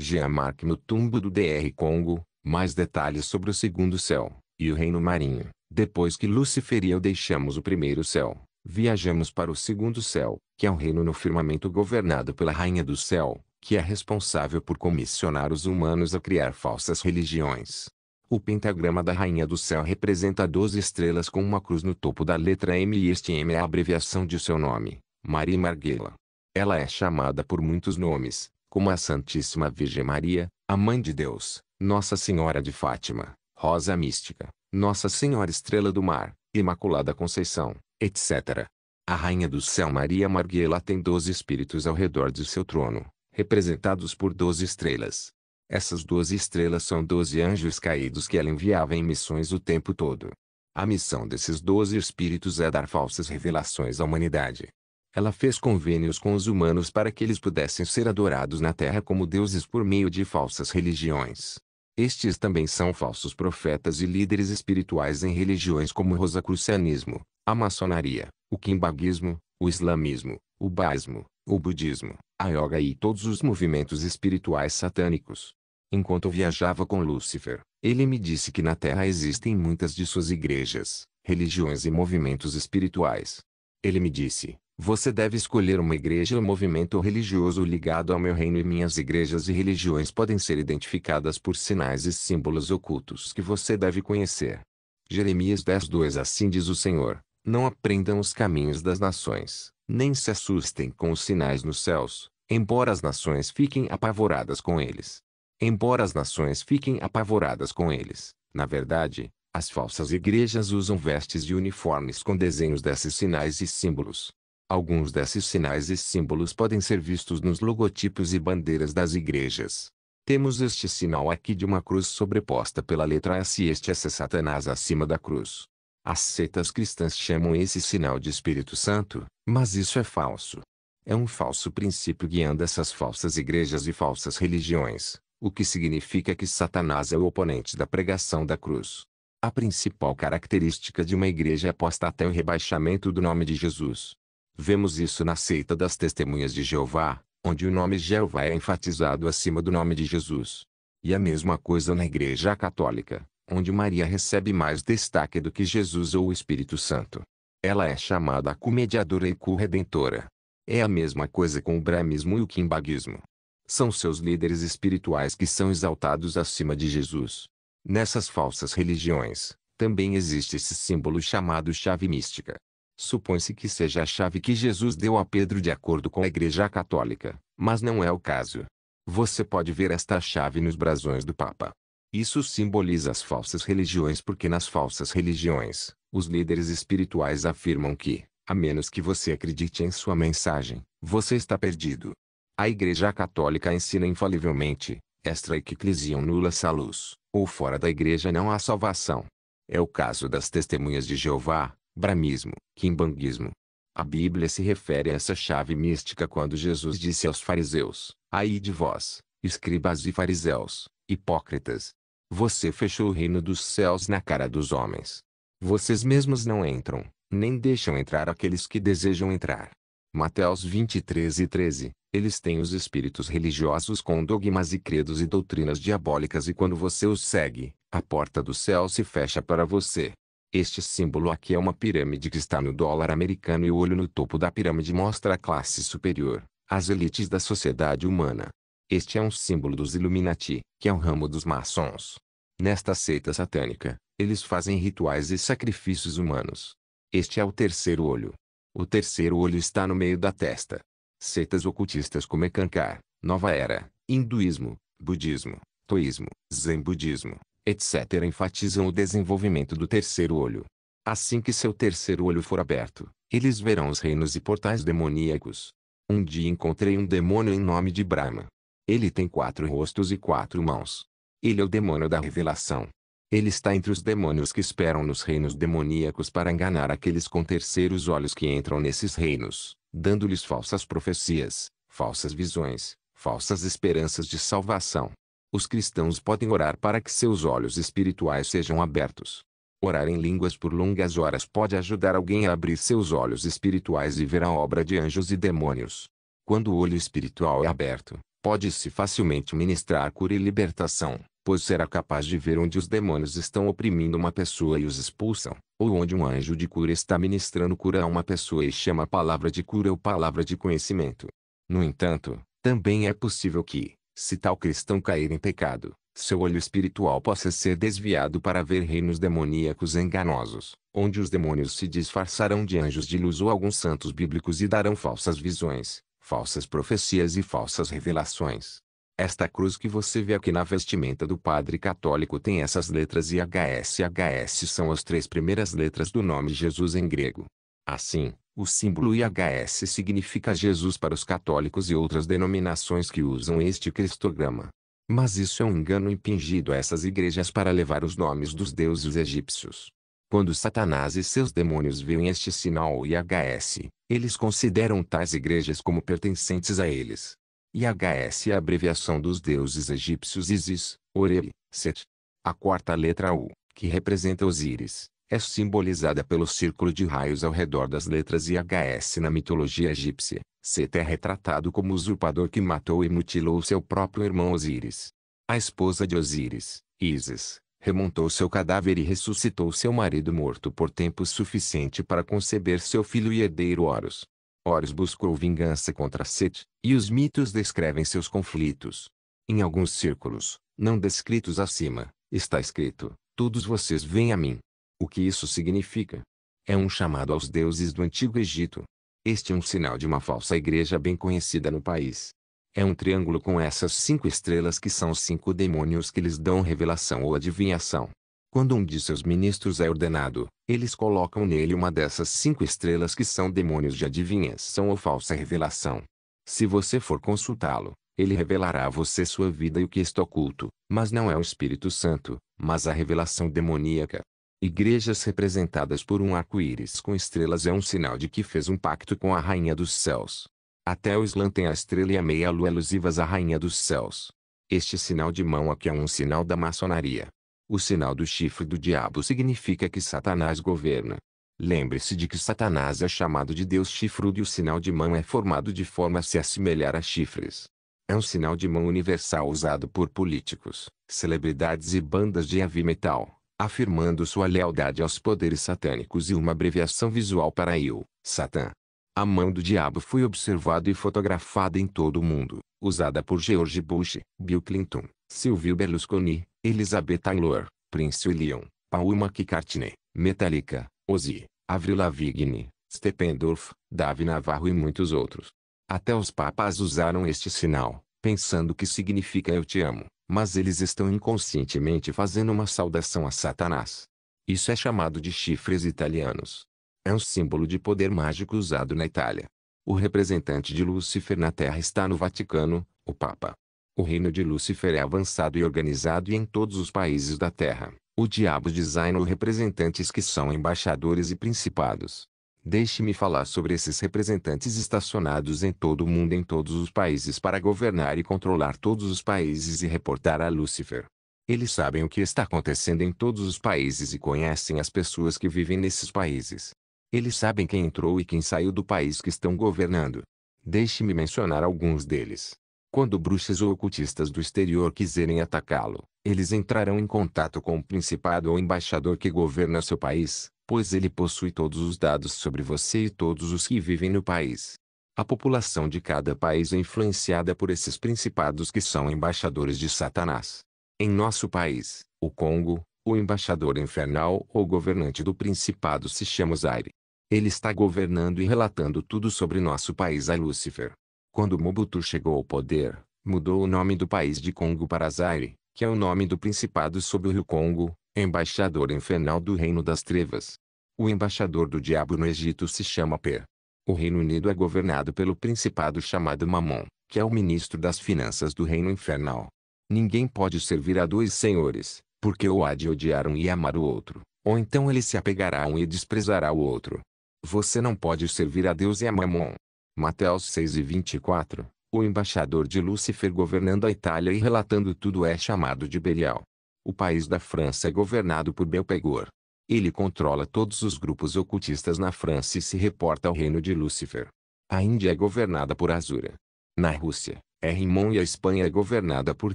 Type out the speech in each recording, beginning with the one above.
Jean-Marc Mutombo do DR Congo, mais detalhes sobre o segundo céu, e o reino marinho. Depois que Lúcifer e eu deixamos o primeiro céu, viajamos para o segundo céu, que é um reino no firmamento governado pela Rainha do Céu, que é responsável por comissionar os humanos a criar falsas religiões. O pentagrama da Rainha do Céu representa 12 estrelas com uma cruz no topo da letra M e este M é a abreviação de seu nome, Maria Marghela. Ela é chamada por muitos nomes, como a Santíssima Virgem Maria, a Mãe de Deus, Nossa Senhora de Fátima, Rosa Mística, Nossa Senhora Estrela do Mar, Imaculada Conceição, etc. A Rainha do Céu Maria Marghela tem 12 espíritos ao redor de seu trono, representados por 12 estrelas. Essas 12 estrelas são 12 anjos caídos que ela enviava em missões o tempo todo. A missão desses 12 espíritos é dar falsas revelações à humanidade. Ela fez convênios com os humanos para que eles pudessem ser adorados na terra como deuses por meio de falsas religiões. Estes também são falsos profetas e líderes espirituais em religiões como o rosacrucianismo, a maçonaria, o quimbaguismo, o islamismo, o baísmo, o budismo, a yoga e todos os movimentos espirituais satânicos. Enquanto viajava com Lúcifer, ele me disse que na Terra existem muitas de suas igrejas, religiões e movimentos espirituais. Ele me disse: você deve escolher uma igreja ou movimento religioso ligado ao meu reino e minhas igrejas e religiões podem ser identificadas por sinais e símbolos ocultos que você deve conhecer. Jeremias 10:2 Assim diz o Senhor, não aprendam os caminhos das nações, nem se assustem com os sinais nos céus, embora as nações fiquem apavoradas com eles. Embora as nações fiquem apavoradas com eles, na verdade, as falsas igrejas usam vestes e uniformes com desenhos desses sinais e símbolos. Alguns desses sinais e símbolos podem ser vistos nos logotipos e bandeiras das igrejas. Temos este sinal aqui de uma cruz sobreposta pela letra S e este é Satanás acima da cruz. As seitas cristãs chamam esse sinal de Espírito Santo, mas isso é falso. É um falso princípio guiando essas falsas igrejas e falsas religiões, o que significa que Satanás é o oponente da pregação da cruz. A principal característica de uma igreja é apostar o rebaixamento do nome de Jesus. Vemos isso na seita das Testemunhas de Jeová, onde o nome Jeová é enfatizado acima do nome de Jesus. E a mesma coisa na Igreja Católica, onde Maria recebe mais destaque do que Jesus ou o Espírito Santo. Ela é chamada a co-mediadora e co-redentora. É a mesma coisa com o brahmismo e o quimbaguismo. São seus líderes espirituais que são exaltados acima de Jesus. Nessas falsas religiões, também existe esse símbolo chamado chave mística. Supõe-se que seja a chave que Jesus deu a Pedro de acordo com a Igreja Católica, mas não é o caso. Você pode ver esta chave nos brasões do Papa. Isso simboliza as falsas religiões porque nas falsas religiões, os líderes espirituais afirmam que, a menos que você acredite em sua mensagem, você está perdido. A Igreja Católica ensina infalivelmente, extra ecclesiam nulla salus, ou fora da igreja não há salvação. É o caso das Testemunhas de Jeová, brahmismo, quimbanguismo. A Bíblia se refere a essa chave mística quando Jesus disse aos fariseus: ai de vós, escribas e fariseus, hipócritas! Você fechou o reino dos céus na cara dos homens. Vocês mesmos não entram, nem deixam entrar aqueles que desejam entrar. Mateus 23:13. Eles têm os espíritos religiosos com dogmas e credos e doutrinas diabólicas e quando você os segue, a porta do céu se fecha para você. Este símbolo aqui é uma pirâmide que está no dólar americano e o olho no topo da pirâmide mostra a classe superior, as elites da sociedade humana. Este é um símbolo dos Illuminati, que é um ramo dos maçons. Nesta seita satânica, eles fazem rituais e sacrifícios humanos. Este é o terceiro olho. O terceiro olho está no meio da testa. Seitas ocultistas como Ekankar, Nova Era, hinduísmo, budismo, taoísmo, zen budismo, etc. enfatizam o desenvolvimento do terceiro olho. Assim que seu terceiro olho for aberto, eles verão os reinos e portais demoníacos. Um dia encontrei um demônio em nome de Brahma. Ele tem 4 rostos e 4 mãos. Ele é o demônio da revelação. Ele está entre os demônios que esperam nos reinos demoníacos para enganar aqueles com terceiros olhos que entram nesses reinos, dando-lhes falsas profecias, falsas visões, falsas esperanças de salvação. Os cristãos podem orar para que seus olhos espirituais sejam abertos. Orar em línguas por longas horas pode ajudar alguém a abrir seus olhos espirituais e ver a obra de anjos e demônios. Quando o olho espiritual é aberto, Pode-se facilmente ministrar cura e libertação, pois será capaz de ver onde os demônios estão oprimindo uma pessoa e os expulsam, ou onde um anjo de cura está ministrando cura a uma pessoa e chama a palavra de cura ou palavra de conhecimento. No entanto, também é possível que, se tal cristão cair em pecado, seu olho espiritual possa ser desviado para ver reinos demoníacos enganosos, onde os demônios se disfarçarão de anjos de luz ou alguns santos bíblicos e darão falsas visões, falsas profecias e falsas revelações. Esta cruz que você vê aqui na vestimenta do padre católico tem essas letras IHS e HS são as 3 primeiras letras do nome Jesus em grego. Assim, o símbolo IHS significa Jesus para os católicos e outras denominações que usam este cristograma. Mas isso é um engano impingido a essas igrejas para levar os nomes dos deuses egípcios. Quando Satanás e seus demônios veem este sinal IHS, eles consideram tais igrejas como pertencentes a eles. IHS é a abreviação dos deuses egípcios Isis, Oreb, Set. A quarta letra U, que representa Osíris, é simbolizada pelo círculo de raios ao redor das letras IHS na mitologia egípcia. Set é retratado como o usurpador que matou e mutilou seu próprio irmão Osíris. A esposa de Osíris, Ísis, remontou seu cadáver e ressuscitou seu marido morto por tempo suficiente para conceber seu filho e herdeiro Horus. Horus buscou vingança contra Set, e os mitos descrevem seus conflitos. Em alguns círculos, não descritos acima, está escrito: todos vocês vêm a mim. O que isso significa? É um chamado aos deuses do Antigo Egito. Este é um sinal de uma falsa igreja bem conhecida no país. É um triângulo com essas 5 estrelas que são os 5 demônios que lhes dão revelação ou adivinhação. Quando um de seus ministros é ordenado, eles colocam nele uma dessas 5 estrelas que são demônios de adivinhação ou falsa revelação. Se você for consultá-lo, ele revelará a você sua vida e o que está oculto, mas não é o Espírito Santo, mas a revelação demoníaca. Igrejas representadas por um arco-íris com estrelas é um sinal de que fez um pacto com a Rainha dos Céus. Até o Islã tem a estrela e a meia-lua alusivas à Rainha dos Céus. Este sinal de mão aqui é um sinal da maçonaria. O sinal do chifre do diabo significa que Satanás governa. Lembre-se de que Satanás é chamado de Deus chifrudo e o sinal de mão é formado de forma a se assemelhar a chifres. É um sinal de mão universal usado por políticos, celebridades e bandas de heavy metal, afirmando sua lealdade aos poderes satânicos e uma abreviação visual para Il, Satã. A mão do diabo foi observada e fotografada em todo o mundo, usada por George Bush, Bill Clinton, Silvio Berlusconi, Elizabeth Taylor, Prince William, Paul McCartney, Metallica, Ozzy, Avril Lavigne, Steppenwolf, Dave Navarro e muitos outros. Até os papas usaram este sinal, pensando que significa eu te amo, mas eles estão inconscientemente fazendo uma saudação a Satanás. Isso é chamado de chifres italianos. É um símbolo de poder mágico usado na Itália. O representante de Lúcifer na Terra está no Vaticano, o Papa. O reino de Lúcifer é avançado e organizado e em todos os países da Terra. O diabo designou representantes que são embaixadores e principados. Deixe-me falar sobre esses representantes estacionados em todo o mundo em todos os países para governar e controlar todos os países e reportar a Lúcifer. Eles sabem o que está acontecendo em todos os países e conhecem as pessoas que vivem nesses países. Eles sabem quem entrou e quem saiu do país que estão governando. Deixe-me mencionar alguns deles. Quando bruxas ou ocultistas do exterior quiserem atacá-lo, eles entrarão em contato com o principado ou embaixador que governa seu país, pois ele possui todos os dados sobre você e todos os que vivem no país. A população de cada país é influenciada por esses principados que são embaixadores de Satanás. Em nosso país, o Congo, o embaixador infernal ou governante do principado se chama Zaire. Ele está governando e relatando tudo sobre nosso país a Lúcifer. Quando Mobutu chegou ao poder, mudou o nome do país de Congo para Zaire, que é o nome do principado sob o rio Congo, embaixador infernal do Reino das Trevas. O embaixador do diabo no Egito se chama Per. O Reino Unido é governado pelo principado chamado Mamon, que é o ministro das finanças do reino infernal. Ninguém pode servir a 2 senhores, porque ou há de odiar um e amar o outro, ou então ele se apegará a um e desprezará o outro. Você não pode servir a Deus e a Mamon. Mateus 6:24, o embaixador de Lúcifer governando a Itália e relatando tudo é chamado de Belial. O país da França é governado por Belpegor. Ele controla todos os grupos ocultistas na França e se reporta ao reino de Lúcifer. A Índia é governada por Asura. Na Rússia, Rimon e a Espanha é governada por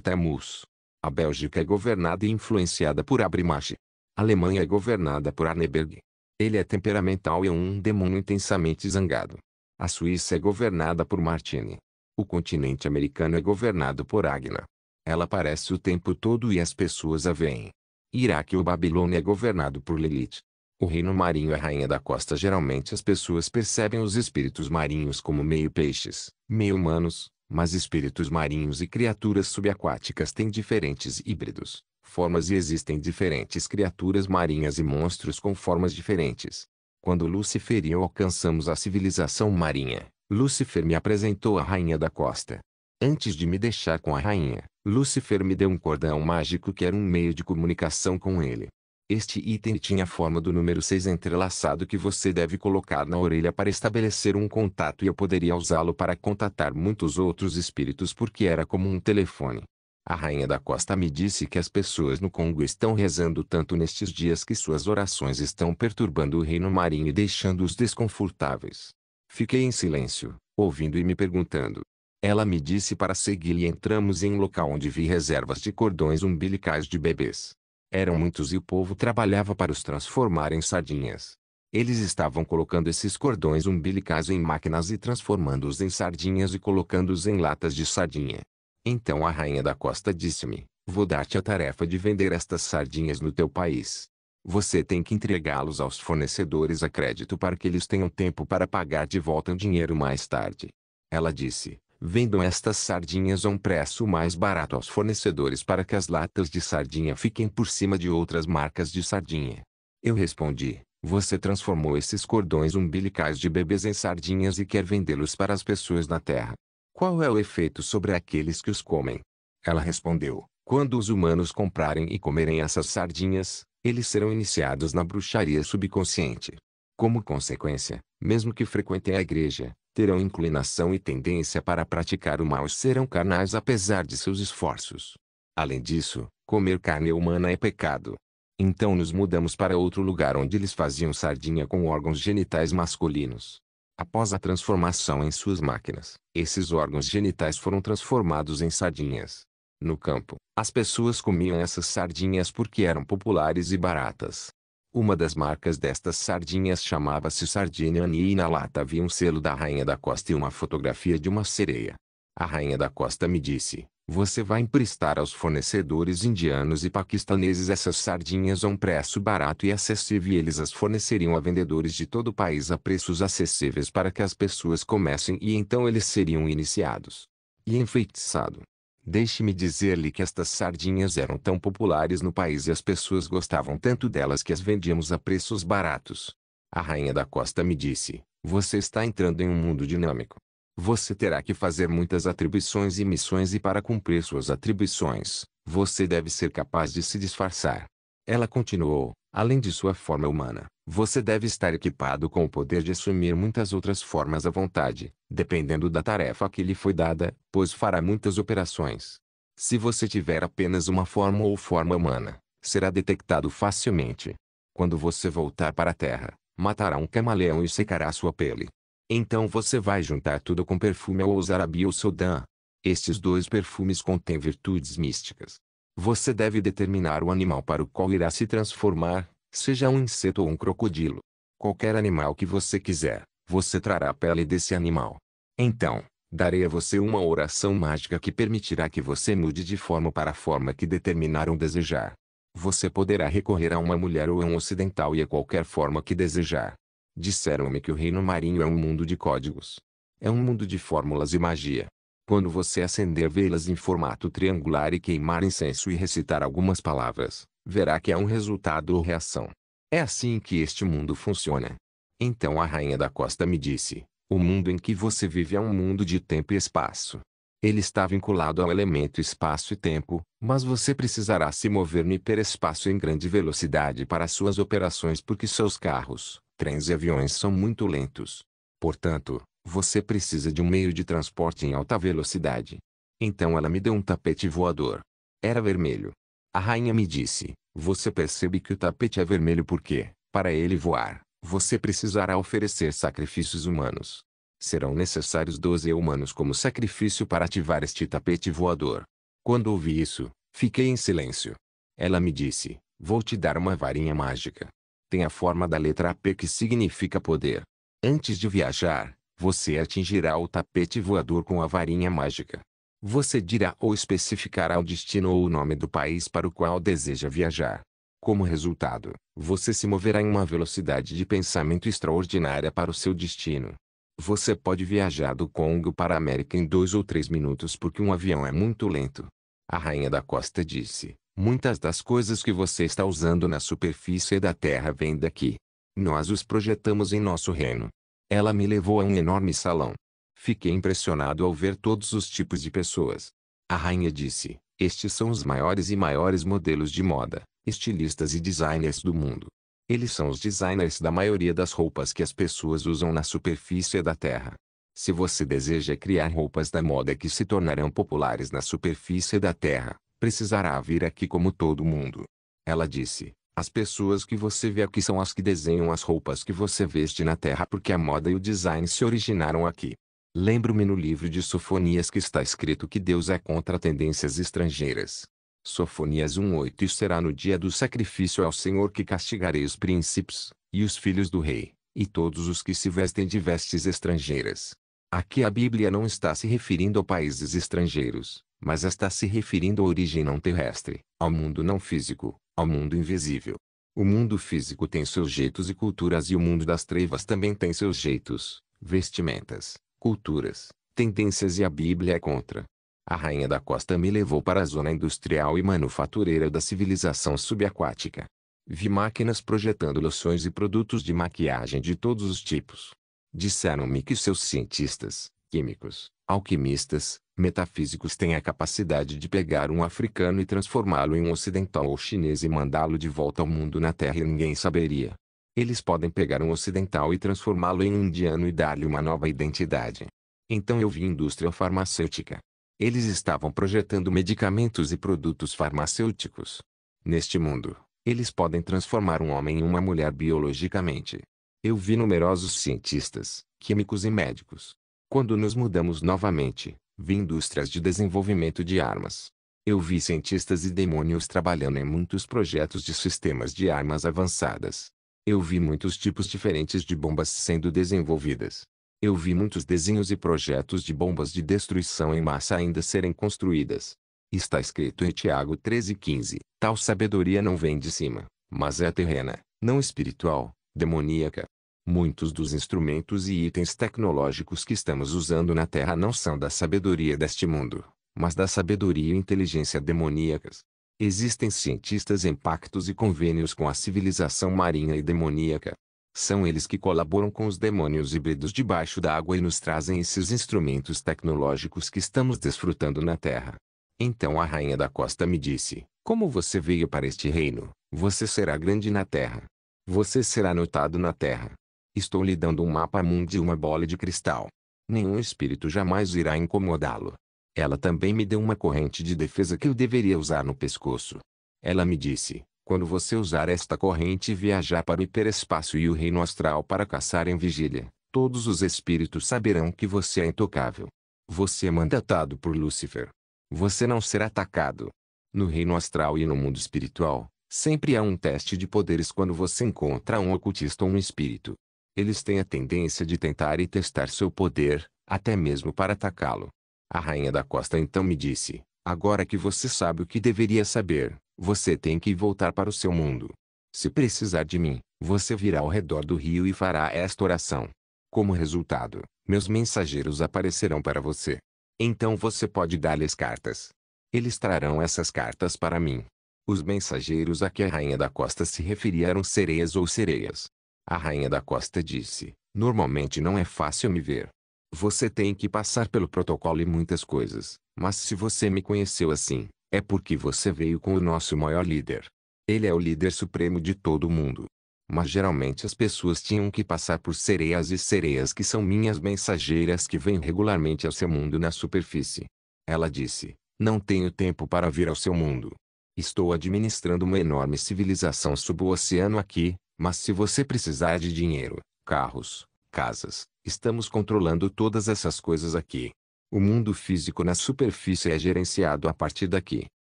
Tammuz. A Bélgica é governada e influenciada por Abrimache. A Alemanha é governada por Arneberg. Ele é temperamental e um demônio intensamente zangado. A Suíça é governada por Martini. O continente americano é governado por Agna. Ela aparece o tempo todo e as pessoas a veem. Iraque ou Babilônia é governado por Lilith. O reino marinho é a rainha da costa. Geralmente as pessoas percebem os espíritos marinhos como meio peixes, meio humanos, mas espíritos marinhos e criaturas subaquáticas têm diferentes híbridos, formas e existem diferentes criaturas marinhas e monstros com formas diferentes. Quando Lúcifer e eu alcançamos a civilização marinha, Lúcifer me apresentou a rainha da costa. Antes de me deixar com a rainha, Lúcifer me deu um cordão mágico que era um meio de comunicação com ele. Este item tinha a forma do número 6 entrelaçado que você deve colocar na orelha para estabelecer um contato e eu poderia usá-lo para contatar muitos outros espíritos porque era como um telefone. A rainha da costa me disse que as pessoas no Congo estão rezando tanto nestes dias que suas orações estão perturbando o reino marinho e deixando-os desconfortáveis. Fiquei em silêncio, ouvindo e me perguntando. Ela me disse para segui-la e entramos em um local onde vi reservas de cordões umbilicais de bebês. Eram muitos e o povo trabalhava para os transformar em sardinhas. Eles estavam colocando esses cordões umbilicais em máquinas e transformando-os em sardinhas e colocando-os em latas de sardinha. Então a rainha da costa disse-me, vou dar-te a tarefa de vender estas sardinhas no teu país. Você tem que entregá-los aos fornecedores a crédito para que eles tenham tempo para pagar de volta o dinheiro mais tarde. Ela disse, vendam estas sardinhas a um preço mais barato aos fornecedores para que as latas de sardinha fiquem por cima de outras marcas de sardinha. Eu respondi, você transformou esses cordões umbilicais de bebês em sardinhas e quer vendê-los para as pessoas na Terra. Qual é o efeito sobre aqueles que os comem? Ela respondeu, quando os humanos comprarem e comerem essas sardinhas, eles serão iniciados na bruxaria subconsciente. Como consequência, mesmo que frequentem a igreja, terão inclinação e tendência para praticar o mal e serão carnais apesar de seus esforços. Além disso, comer carne humana é pecado. Então nos mudamos para outro lugar onde eles faziam sardinha com órgãos genitais masculinos. Após a transformação em suas máquinas, esses órgãos genitais foram transformados em sardinhas. No campo, as pessoas comiam essas sardinhas porque eram populares e baratas. Uma das marcas destas sardinhas chamava-se Sardinha e na lata havia um selo da rainha da costa e uma fotografia de uma sereia. A rainha da costa me disse, você vai emprestar aos fornecedores indianos e paquistaneses essas sardinhas a um preço barato e acessível e eles as forneceriam a vendedores de todo o país a preços acessíveis para que as pessoas comessem e então eles seriam iniciados. E enfeitiçado. Deixe-me dizer-lhe que estas sardinhas eram tão populares no país e as pessoas gostavam tanto delas que as vendíamos a preços baratos. A rainha da costa me disse, você está entrando em um mundo dinâmico. Você terá que fazer muitas atribuições e missões e para cumprir suas atribuições, você deve ser capaz de se disfarçar. Ela continuou, além de sua forma humana, você deve estar equipado com o poder de assumir muitas outras formas à vontade, dependendo da tarefa que lhe foi dada, pois fará muitas operações. Se você tiver apenas uma forma ou forma humana, será detectado facilmente. Quando você voltar para a Terra, matará um camaleão e secará sua pele. Então você vai juntar tudo com perfume ou usar a biosodã. Estes dois perfumes contêm virtudes místicas. Você deve determinar o animal para o qual irá se transformar, seja um inseto ou um crocodilo. Qualquer animal que você quiser, você trará a pele desse animal. Então, darei a você uma oração mágica que permitirá que você mude de forma para a forma que determinaram desejar. Você poderá recorrer a uma mulher ou a um ocidental e a qualquer forma que desejar. Disseram-me que o reino marinho é um mundo de códigos. É um mundo de fórmulas e magia. Quando você acender velas em formato triangular e queimar incenso e recitar algumas palavras, verá que há um resultado ou reação. É assim que este mundo funciona. Então a rainha da costa me disse, o mundo em que você vive é um mundo de tempo e espaço. Ele está vinculado ao elemento espaço e tempo, mas você precisará se mover no hiperespaço em grande velocidade para suas operações porque seus carros, trens e aviões são muito lentos. Portanto, você precisa de um meio de transporte em alta velocidade. Então ela me deu um tapete voador. Era vermelho. A rainha me disse, você percebe que o tapete é vermelho porque, para ele voar, você precisará oferecer sacrifícios humanos. Serão necessários 12 humanos como sacrifício para ativar este tapete voador. Quando ouvi isso, fiquei em silêncio. Ela me disse, vou te dar uma varinha mágica. Tem a forma da letra P que significa poder. Antes de viajar, você atingirá o tapete voador com a varinha mágica. Você dirá ou especificará o destino ou o nome do país para o qual deseja viajar. Como resultado, você se moverá em uma velocidade de pensamento extraordinária para o seu destino. Você pode viajar do Congo para a América em 2 ou 3 minutos porque um avião é muito lento. A rainha da costa disse, muitas das coisas que você está usando na superfície da terra vêm daqui. Nós os projetamos em nosso reino. Ela me levou a um enorme salão. Fiquei impressionado ao ver todos os tipos de pessoas. A rainha disse, estes são os maiores e maiores modelos de moda, estilistas e designers do mundo. Eles são os designers da maioria das roupas que as pessoas usam na superfície da terra. Se você deseja criar roupas da moda que se tornarão populares na superfície da terra, precisará vir aqui como todo mundo. Ela disse, as pessoas que você vê aqui são as que desenham as roupas que você veste na terra porque a moda e o design se originaram aqui. Lembro-me no livro de Sofonias que está escrito que Deus é contra tendências estrangeiras. Sofonias 1:8 E será no dia do sacrifício ao Senhor que castigarei os príncipes, e os filhos do rei, e todos os que se vestem de vestes estrangeiras. Aqui a Bíblia não está se referindo a países estrangeiros, mas está se referindo à origem não terrestre, ao mundo não físico, ao mundo invisível. O mundo físico tem seus jeitos e culturas e o mundo das trevas também tem seus jeitos, vestimentas, culturas, tendências e a Bíblia é contra. A rainha da costa me levou para a zona industrial e manufatureira da civilização subaquática. Vi máquinas projetando loções e produtos de maquiagem de todos os tipos. Disseram-me que seus cientistas, químicos, alquimistas, metafísicos têm a capacidade de pegar um africano e transformá-lo em um ocidental ou chinês e mandá-lo de volta ao mundo na Terra e ninguém saberia. Eles podem pegar um ocidental e transformá-lo em um indiano e dar-lhe uma nova identidade. Então eu vi indústria farmacêutica. Eles estavam projetando medicamentos e produtos farmacêuticos. Neste mundo, eles podem transformar um homem em uma mulher biologicamente. Eu vi numerosos cientistas, químicos e médicos. Quando nos mudamos novamente, vi indústrias de desenvolvimento de armas. Eu vi cientistas e demônios trabalhando em muitos projetos de sistemas de armas avançadas. Eu vi muitos tipos diferentes de bombas sendo desenvolvidas. Eu vi muitos desenhos e projetos de bombas de destruição em massa ainda serem construídas. Está escrito em Tiago 13:15, tal sabedoria não vem de cima, mas é terrena, não espiritual, demoníaca. Muitos dos instrumentos e itens tecnológicos que estamos usando na Terra não são da sabedoria deste mundo, mas da sabedoria e inteligência demoníacas. Existem cientistas em pactos e convênios com a civilização marinha e demoníaca. São eles que colaboram com os demônios híbridos debaixo da água e nos trazem esses instrumentos tecnológicos que estamos desfrutando na Terra. Então a rainha da costa me disse, como você veio para este reino, você será grande na Terra. Você será notado na Terra. Estou lhe dando um mapa mundi e uma bola de cristal. Nenhum espírito jamais irá incomodá-lo. Ela também me deu uma corrente de defesa que eu deveria usar no pescoço. Ela me disse, quando você usar esta corrente e viajar para o hiperespaço e o reino astral para caçar em vigília, todos os espíritos saberão que você é intocável. Você é mandatado por Lúcifer. Você não será atacado. No reino astral e no mundo espiritual, sempre há um teste de poderes quando você encontra um ocultista ou um espírito. Eles têm a tendência de tentar e testar seu poder, até mesmo para atacá-lo. A rainha da costa então me disse, agora que você sabe o que deveria saber, você tem que voltar para o seu mundo. Se precisar de mim, você virá ao redor do rio e fará esta oração. Como resultado, meus mensageiros aparecerão para você. Então você pode dar-lhes cartas. Eles trarão essas cartas para mim. Os mensageiros a que a rainha da costa se referia eram sereias ou sereias. A rainha da costa disse, normalmente não é fácil me ver. Você tem que passar pelo protocolo e muitas coisas, mas se você me conheceu assim, é porque você veio com o nosso maior líder. Ele é o líder supremo de todo o mundo. Mas geralmente as pessoas tinham que passar por sereias e sereias que são minhas mensageiras que vêm regularmente ao seu mundo na superfície. Ela disse, não tenho tempo para vir ao seu mundo. Estou administrando uma enorme civilização suboceano aqui, mas se você precisar de dinheiro, carros, casas, estamos controlando todas essas coisas aqui. O mundo físico na superfície é gerenciado a partir daqui.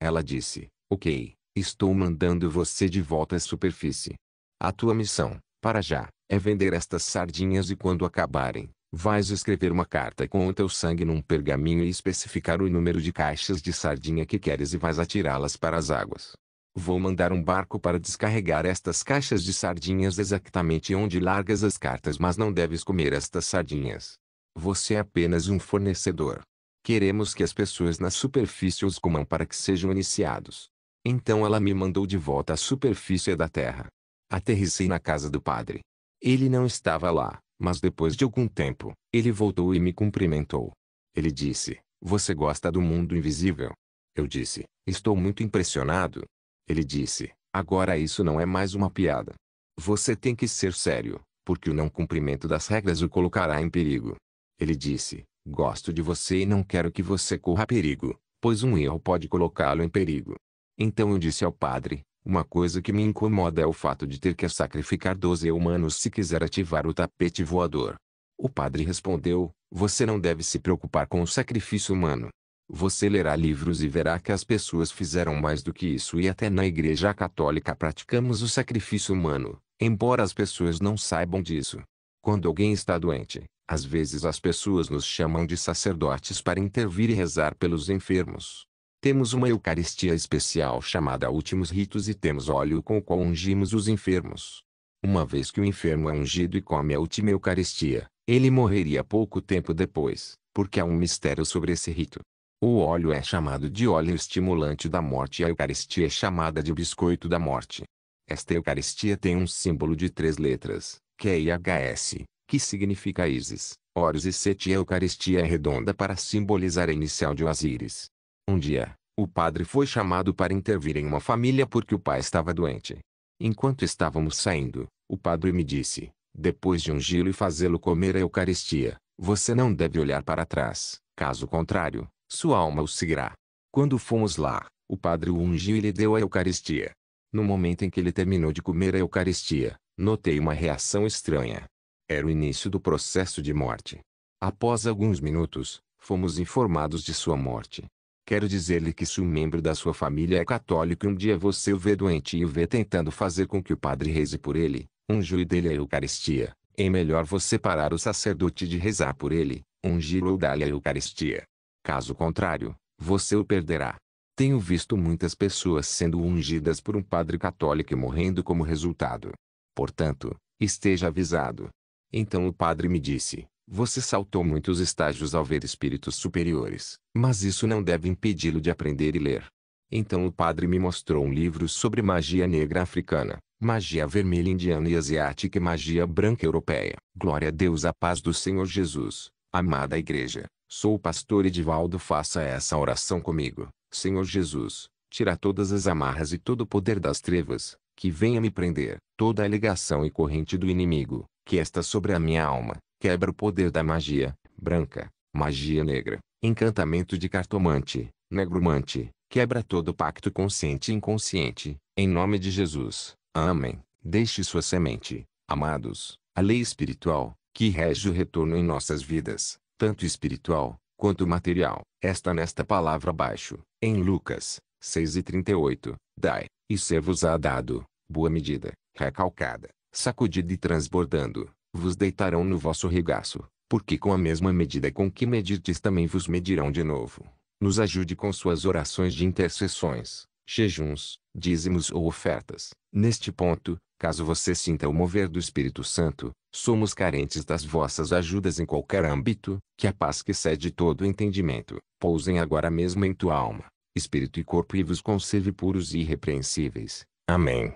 Ela disse, ok, estou mandando você de volta à superfície. A tua missão, para já, é vender estas sardinhas e quando acabarem, vais escrever uma carta com o teu sangue num pergaminho e especificar o número de caixas de sardinha que queres e vais atirá-las para as águas. Vou mandar um barco para descarregar estas caixas de sardinhas exatamente onde largas as cartas, mas não deves comer estas sardinhas. Você é apenas um fornecedor. Queremos que as pessoas na superfície os comam para que sejam iniciados. Então ela me mandou de volta à superfície da terra. Aterrissei na casa do padre. Ele não estava lá, mas depois de algum tempo, ele voltou e me cumprimentou. Ele disse, você gosta do mundo invisível? Eu disse, estou muito impressionado. Ele disse, agora isso não é mais uma piada. Você tem que ser sério, porque o não cumprimento das regras o colocará em perigo. Ele disse, gosto de você e não quero que você corra perigo, pois um erro pode colocá-lo em perigo. Então eu disse ao padre, uma coisa que me incomoda é o fato de ter que sacrificar 12 humanos se quiser ativar o tapete voador. O padre respondeu, você não deve se preocupar com o sacrifício humano. Você lerá livros e verá que as pessoas fizeram mais do que isso e até na Igreja Católica praticamos o sacrifício humano, embora as pessoas não saibam disso. Quando alguém está doente, às vezes as pessoas nos chamam de sacerdotes para intervir e rezar pelos enfermos. Temos uma Eucaristia especial chamada Últimos Ritos e temos óleo com o qual ungimos os enfermos. Uma vez que o enfermo é ungido e come a última Eucaristia, ele morreria pouco tempo depois, porque há um mistério sobre esse rito. O óleo é chamado de óleo estimulante da morte e a Eucaristia é chamada de biscoito da morte. Esta Eucaristia tem um símbolo de 3 letras, que é IHS, que significa Isis, Horus e Set e a Eucaristia é redonda para simbolizar a inicial de Osíris. Um dia, o padre foi chamado para intervir em uma família porque o pai estava doente. Enquanto estávamos saindo, o padre me disse, depois de ungí-lo e fazê-lo comer a Eucaristia, você não deve olhar para trás, caso contrário, sua alma o seguirá. Quando fomos lá, o padre o ungiu e lhe deu a Eucaristia. No momento em que ele terminou de comer a Eucaristia, notei uma reação estranha. Era o início do processo de morte. Após alguns minutos, fomos informados de sua morte. Quero dizer-lhe que se um membro da sua família é católico e um dia você o vê doente e o vê tentando fazer com que o padre reze por ele, ungiu dele a Eucaristia, é melhor você parar o sacerdote de rezar por ele, ungir-o ou dar-lhe a Eucaristia. Caso contrário, você o perderá. Tenho visto muitas pessoas sendo ungidas por um padre católico e morrendo como resultado. Portanto, esteja avisado. Então o padre me disse, você saltou muitos estágios ao ver espíritos superiores, mas isso não deve impedi-lo de aprender e ler. Então o padre me mostrou um livro sobre magia negra africana, magia vermelha indiana e asiática e magia branca europeia. Glória a Deus, a paz do Senhor Jesus, amada Igreja. Sou o pastor Edivaldo, faça essa oração comigo. Senhor Jesus, tira todas as amarras e todo o poder das trevas, que venha me prender, toda a ligação e corrente do inimigo, que está sobre a minha alma, quebra o poder da magia branca, magia negra, encantamento de cartomante, negromante, quebra todo pacto consciente e inconsciente, em nome de Jesus. Amém. Deixe sua semente, amados, a lei espiritual, que rege o retorno em nossas vidas, tanto espiritual, quanto material, está nesta palavra abaixo, em Lucas 6:38, dai, e ser-vos-á dado, boa medida, recalcada, sacudida e transbordando, vos deitarão no vosso regaço, porque com a mesma medida com que medirdes também vos medirão de novo. Nos ajude com suas orações de intercessões, jejuns, dízimos ou ofertas. Neste ponto, caso você sinta o mover do Espírito Santo, somos carentes das vossas ajudas em qualquer âmbito, que a paz que excede todo entendimento, pousem agora mesmo em tua alma, espírito e corpo e vos conserve puros e irrepreensíveis. Amém.